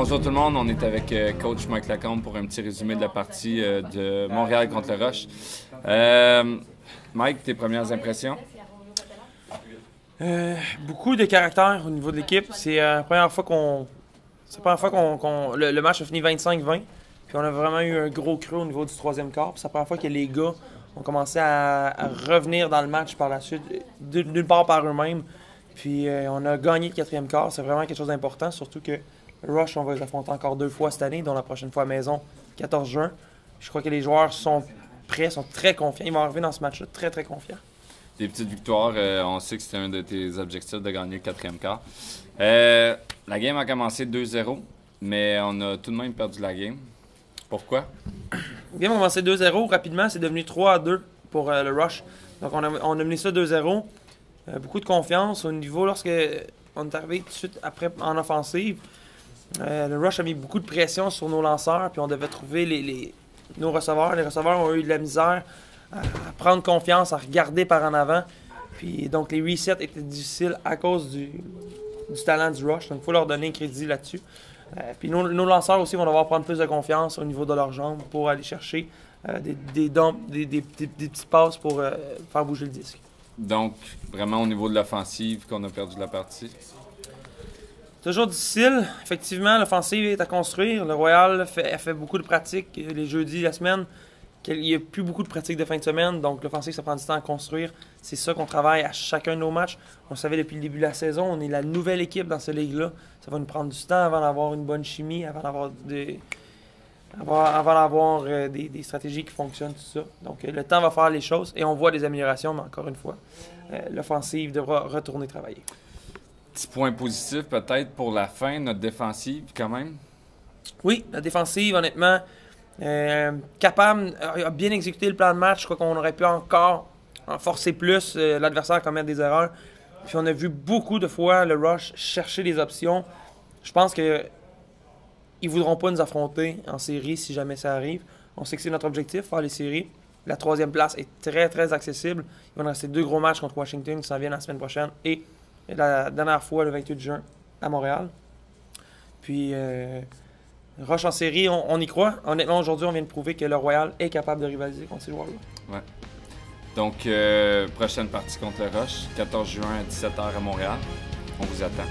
Bonjour tout le monde, on est avec coach Mike Lacombe pour un petit résumé de la partie de Montréal contre le Rush. Mike, tes premières impressions? Beaucoup de caractère au niveau de l'équipe. C'est la première fois le match a fini 25-20. Puis on a vraiment eu un gros creux au niveau du troisième quart. C'est la première fois que les gars ont commencé à revenir dans le match par la suite, d'une part par eux-mêmes. Puis on a gagné le quatrième quart. C'est vraiment quelque chose d'important, surtout que le Rush, on va les affronter encore 2 fois cette année, dont la prochaine fois à maison, 14 juin. Je crois que les joueurs sont prêts, sont très confiants. Ils vont arriver dans ce match-là très, très confiants. Des petites victoires, on sait que c'était un de tes objectifs de gagner le quatrième quart. La game a commencé 2-0, mais on a tout de même perdu la game. Pourquoi? La game a commencé 2-0. Rapidement, c'est devenu 3-2 pour le Rush. Donc on a mené ça 2-0. Beaucoup de confiance au niveau lorsque on est arrivé tout de suite après en offensive. Le Rush a mis beaucoup de pression sur nos lanceurs, puis on devait trouver nos receveurs. Les receveurs ont eu de la misère à prendre confiance, à regarder par en avant. Puis donc les resets étaient difficiles à cause du talent du Rush. Donc il faut leur donner un crédit là-dessus. Puis nos lanceurs aussi vont devoir prendre plus de confiance au niveau de leurs jambes pour aller chercher des petites passes pour faire bouger le disque. Donc, vraiment au niveau de l'offensive qu'on a perdu la partie? Toujours difficile. Effectivement, l'offensive est à construire. Le Royal fait beaucoup de pratiques les jeudis, la semaine. Il n'y a plus beaucoup de pratiques de fin de semaine, donc l'offensive, ça prend du temps à construire. C'est ça qu'on travaille à chacun de nos matchs. On le savait depuis le début de la saison, on est la nouvelle équipe dans cette ligue-là. Ça va nous prendre du temps avant d'avoir une bonne chimie, avant d'avoir des stratégies qui fonctionnent, tout ça. Donc le temps va faire les choses et on voit des améliorations, mais encore une fois, l'offensive devra retourner travailler. Petit point positif peut-être pour la fin, notre défensive quand même? Oui, la défensive, honnêtement, capable, a bien exécuté le plan de match. Je crois qu'on aurait pu encore en forcer plus l'adversaire à commettre des erreurs. Puis on a vu beaucoup de fois le Rush chercher des options. Je pense que ils ne voudront pas nous affronter en série si jamais ça arrive. On sait que c'est notre objectif, faire les séries. La 3e place est très, très accessible. Il va nous rester 2 gros matchs contre Washington qui s'en viennent la semaine prochaine et la dernière fois, le 28 juin, à Montréal. Puis, Rush en série, on y croit. Honnêtement, aujourd'hui, on vient de prouver que le Royal est capable de rivaliser contre ces joueurs-là. Ouais. Donc, prochaine partie contre le Rush, 14 juin à 17h à Montréal. On vous attend.